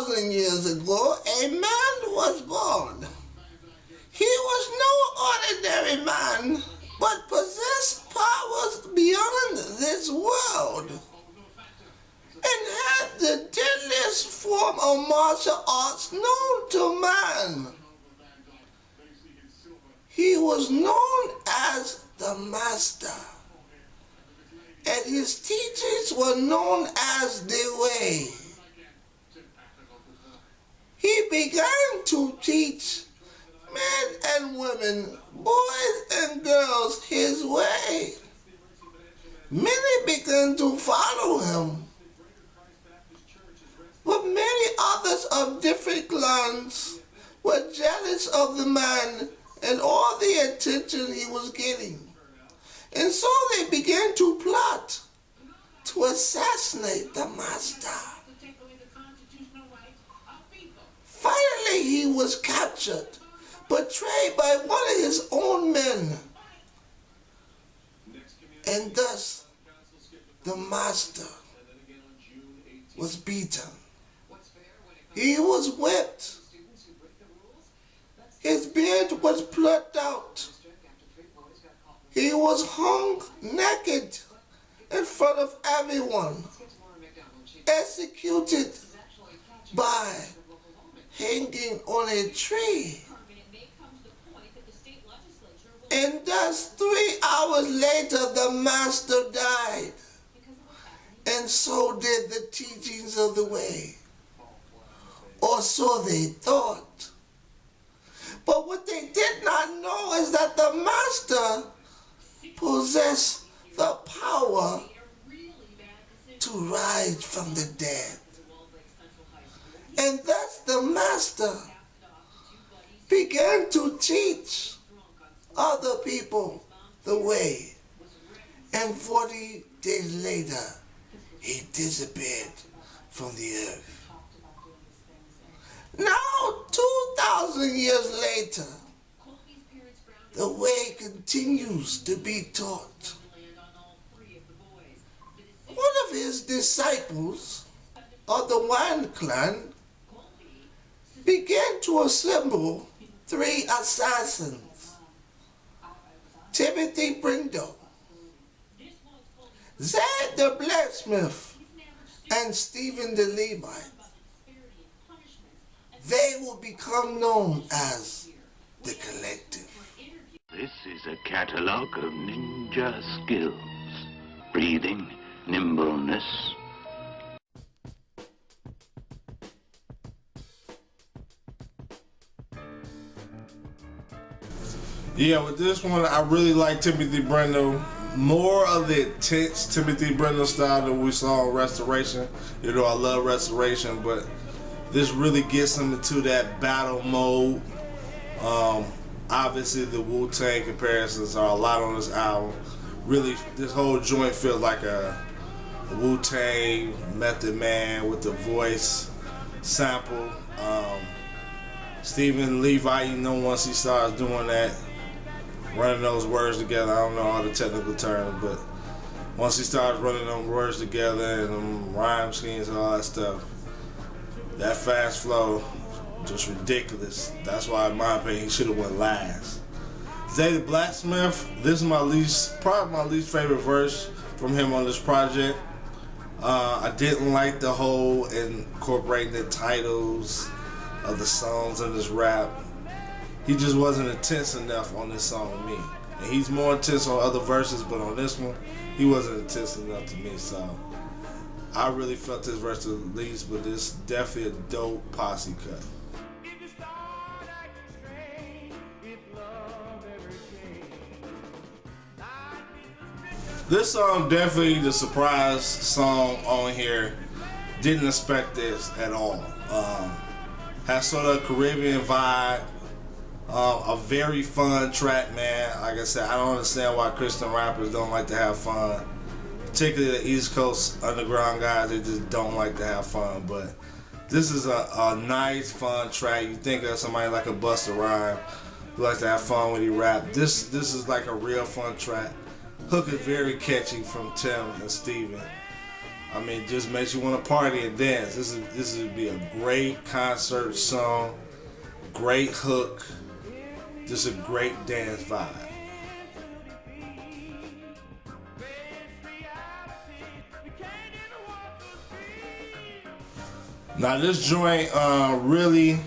2,000 years ago, a man was born. He was no ordinary man, but possessed powers beyond this world, and had the deadliest form of martial arts known to man. He was known as the Master, and his teachings were known as the Way. He began to teach men and women, boys and girls, his way. Many began to follow him, but many others of different clans were jealous of the man and all the attention he was getting. And so they began to plot to assassinate the Master. Finally, he was captured, betrayed by one of his own men. And thus, the Master was beaten. He was whipped. His beard was plucked out. He was hung naked in front of everyone, executed by hanging on a tree. And thus 3 hours later the Master died, and so did the teachings of the Way, or so they thought. But what they did not know is that the Master possessed the power to rise from the dead. And thus the Master began to teach other people the Way. And 40 days later, he disappeared from the earth. Now, 2,000 years later, the Way continues to be taught. One of his disciples of the Wine clan began to assemble 3 assassins: Timothy Brindle, Zed the Blacksmith, and Stephen the Levite. They will become known as the Collective. This is a catalog of ninja skills. Breathing, nimbleness. Yeah, with this one, I really like Timothy Brindle. More of the intense Timothy Brindle style that we saw in Restoration. You know, I love Restoration, but this really gets him into that battle mode. Obviously, the Wu-Tang comparisons are a lot on this album. Really, this whole joint feels like a Wu-Tang Method Man with the voice sample. Stephen Levite, you know, once he starts doing that, running those words together, I don't know all the technical terms, but once he starts running them words together and them rhyme schemes and all that stuff, that fast flow, just ridiculous. That's why, in my opinion, he should have went last. Zay the Blacksmith, this is probably my least favorite verse from him on this project. I didn't like the whole incorporating the titles of the songs in this rap. He just wasn't intense enough on this song to me. And he's more intense on other verses, but on this one, he wasn't intense enough to me, so I really felt this verse the least, but it's definitely a dope Posse Cut. This song definitely the surprise song on here. Didn't expect this at all. Has sort of a Caribbean vibe. A very fun track, man. Like I said, I don't understand why Christian rappers don't like to have fun. Particularly the East Coast underground guys, they just don't like to have fun. But this is a nice, fun track. You think of somebody like a Busta Rhymes who likes to have fun when he rap. This is like a real fun track. Hook is very catchy from Tim and Steven. I mean, just makes you want to party and dance. This would be a great concert song, great hook, just a great dance vibe. Now this joint really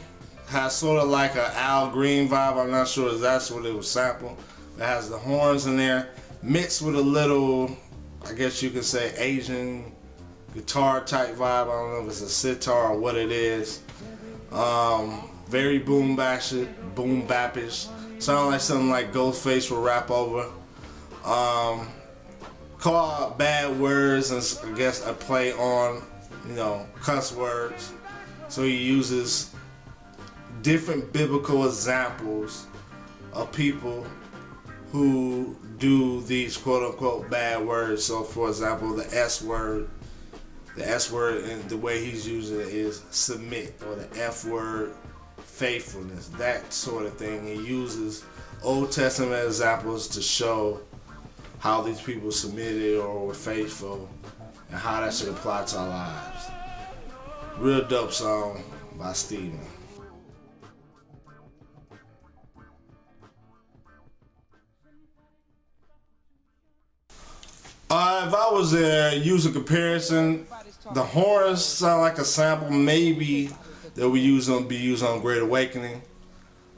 has sort of like an Al Green vibe. I'm not sure if that's what it was sampled. It has the horns in there, mixed with a little, I guess you could say, Asian guitar type vibe. I don't know if it's a sitar or what it is. Very boom bappish. Sound like something like Ghostface will rap over. Called Bad Words, and I guess a play on, you know, cuss words. So he uses different biblical examples of people who do these quote unquote bad words. So for example, the S word and the way he's using it is submit, or the F word, faithfulness, that sort of thing. He uses Old Testament examples to show how these people submitted or were faithful and how that should apply to our lives. Real dope song by Steven. If I was to use a comparison, the horns sound like a sample maybe that we be used on Great Awakening.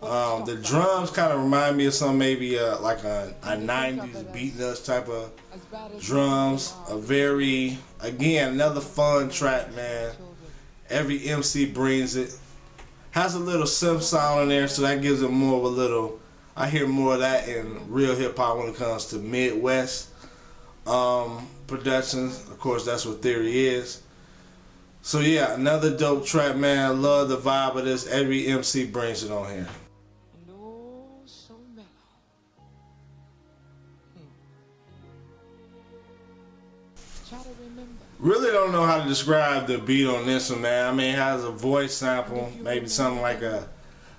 The drums kind of remind me of some maybe like a 90s beatnuts type of drums. A very, again, another fun track, man. Every MC brings it. Has a little synth sound in there, so that gives it more of a little, I hear more of that in real hip hop when it comes to Midwest productions. Of course, that's what Theory is. So yeah, another dope track, man. I love the vibe of this. Every MC brings it on here. Really don't know how to describe the beat on this one, man. I mean, it has a voice sample, maybe something like a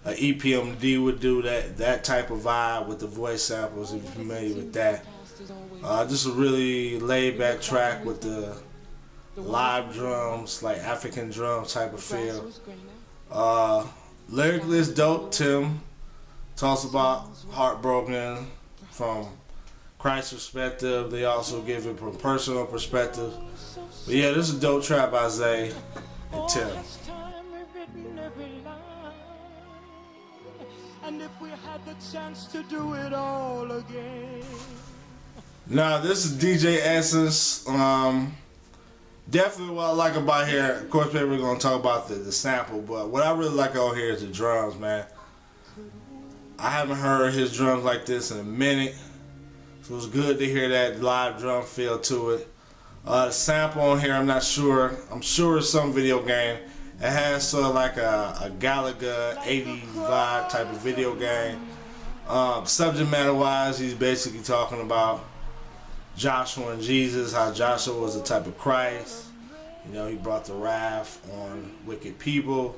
EPMD would do, that type of vibe with the voice samples, if you're familiar with that. Just a really laid back track with the live drums, like African drum type of feel. Lyrically it's dope. Tim talks about heartbroken from Christ's perspective. They also give it from personal perspective. But yeah, this is a dope track by Zay and Tim. And if we had the chance to do it all again. Now this is DJ Essence. Definitely what I like about here, of course maybe we're going to talk about the sample, but what I really like on here is the drums, man. I haven't heard his drums like this in a minute, so it's good to hear that live drum feel to it. The sample on here, I'm not sure. I'm sure it's some video game. It has sort of like a Galaga 80s vibe type of video game. Subject matter wise, he's basically talking about Joshua and Jesus, how Joshua was a type of Christ. You know, he brought the wrath on wicked people.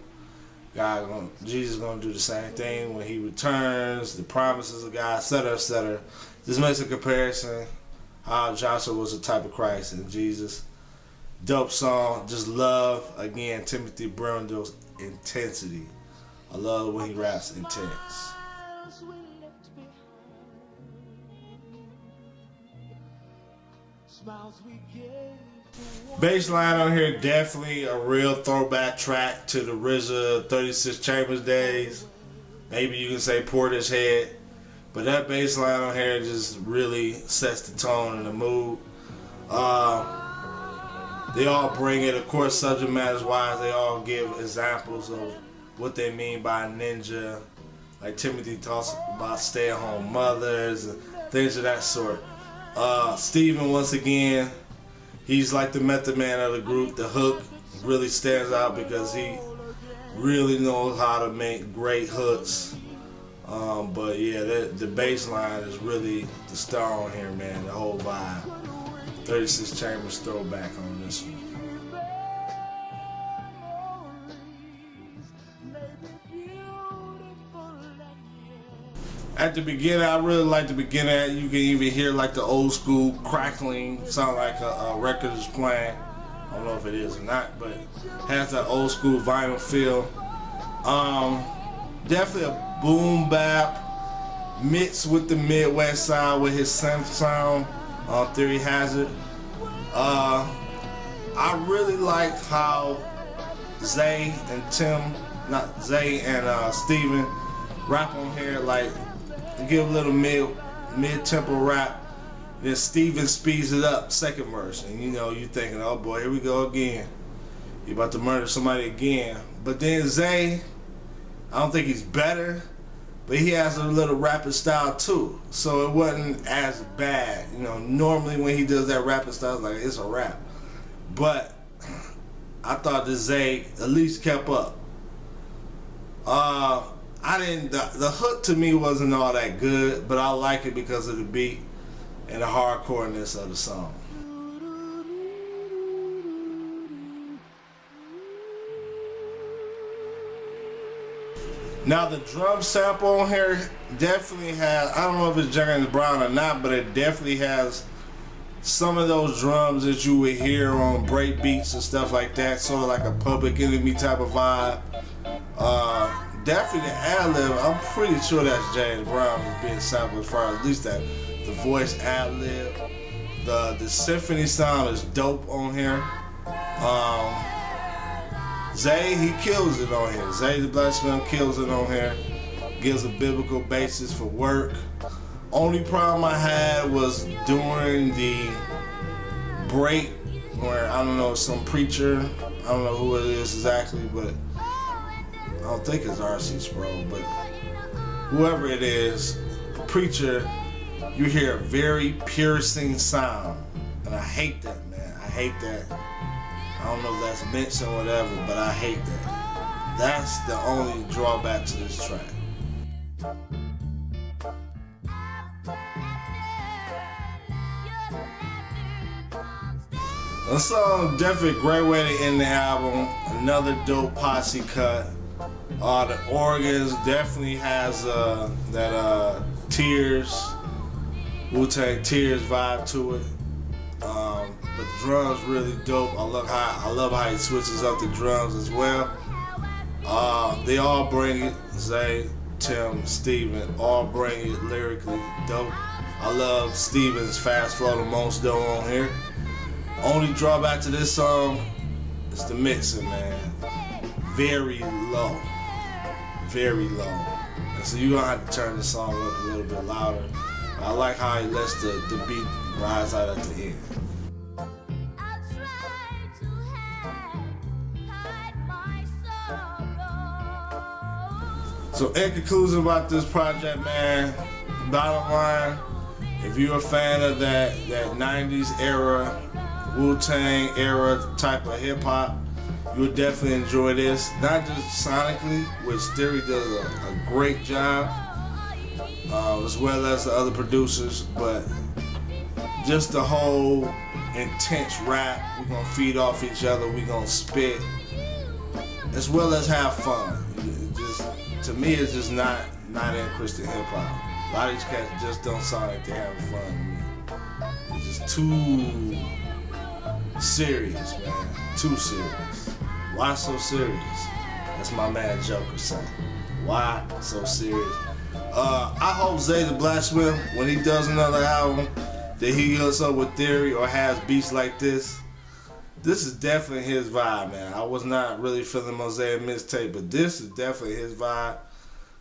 Jesus is going to do the same thing when he returns, the promises of God, etc., etc. This makes a comparison how Joshua was a type of Christ and Jesus. Dope song. Just love, again, Timothy Brindle's intensity. I love when he raps intense. Bass line on here, definitely a real throwback track to the RZA 36 Chambers days. Maybe you can say Portishead. But that bass line on here just really sets the tone and the mood. They all bring it, of course, subject matters wise, they all give examples of what they mean by ninja. Like Timothy talks about stay-at-home mothers and things of that sort. Steven, once again, he's like the method man of the group. The hook really stands out because he really knows how to make great hooks. But yeah, the bass line is really the star on here, man. The whole vibe. 36 Chambers throwback on this one. At the beginning, I really like the beginning. You can even hear like the old school crackling, sound like a record is playing. don't know if it is or not, but has that old school vinyl feel. Definitely a boom bap mixed with the Midwest sound with his synth sound. Theory has it. I really liked how Zay and Steven rap on here, like give a little mid-tempo rap. Then Steven speeds it up, second verse, and you know you thinking, oh boy, here we go again. You about to murder somebody again. But then Zay, I don't think he's better, but he has a little rapping style too, so it wasn't as bad. You know, normally when he does that rapping style, it's like it's a rap. But I thought that Zay at least kept up. The hook to me wasn't all that good, but I like it because of the beat and the hardcoreness of the song. Now the drum sample on here definitely has, I don't know if it's James Brown or not, but it definitely has some of those drums that you would hear on break beats and stuff like that, sort of like a Public Enemy type of vibe. Definitely the ad-lib, I'm pretty sure that's James Brown is being sampled as far as at least that the voice ad-lib. The symphony sound is dope on here. Zay, he kills it on here. Zay the Blacksmith kills it on here. Gives a biblical basis for work. Only problem I had was during the break where, I don't know, some preacher, I don't know who it is exactly, but I don't think it's R.C. Sproul, but whoever it is, the preacher, you hear a very piercing sound. And I hate that, man. I hate that. I don't know if that's mixed or whatever, but I hate that. That's the only drawback to this track. The song definitely a great way to end the album. Another dope Posse Cut. The organs definitely has that Tears, Wu-Tang Tears vibe to it. But the drums really dope. I love how he switches up the drums as well. They all bring it. Zay, Tim, Steven, all bring it lyrically dope. I love Steven's fast flow the most though on here. Only drawback to this song is the mixing, man. Very low. Very low. And so you're gonna have to turn the song up a little bit louder. I like how he lets the beat rise out at the end. So in conclusion about this project, man, bottom line, if you're a fan of that 90s era, Wu-Tang era type of hip hop, you'll definitely enjoy this. Not just sonically, which Theory does a great job, as well as the other producers, but just the whole intense rap. We're gonna feed off each other, we're gonna spit, as well as have fun. To me, it's just not in Christian hip hop. A lot of these cats just don't sound like they're having fun to me. It's just too serious, man. Too serious. Why so serious? That's my man Joker saying. Why so serious? I hope Zay the Blacksmith, when he does another album, that he goes up with Theory or has beats like this. This is definitely his vibe, man. I was not really feeling Mosaic mixtape, but this is definitely his vibe.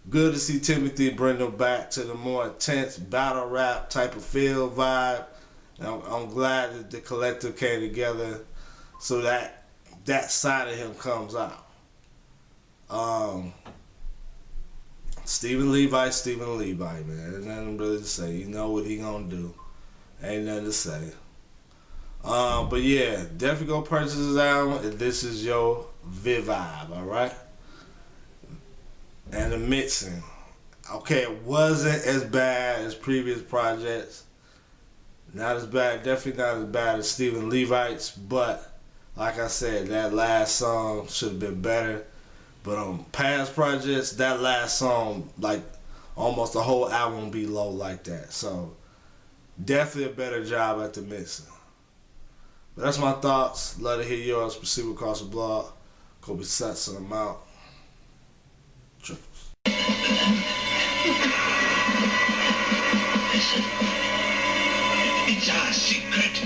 Good to see Timothy Brindle back to the more intense battle rap type of feel vibe. And I'm glad that the collective came together so that side of him comes out. Stephen Levite, man. There's nothing really to say. You know what he gonna do. Ain't nothing to say. But yeah, definitely go purchase his album if this is your vibe, alright? And the mixing. Okay, it wasn't as bad as previous projects. Not as bad, definitely not as bad as Stephen Levite's, but like I said, that last song should have been better. But on past projects, that last song, like almost the whole album be low like that. So definitely a better job at the mixing. But that's my thoughts. Love to hear yours. Proceed across the blog. Kobe sets them out. Triples. Listen. It's our secret.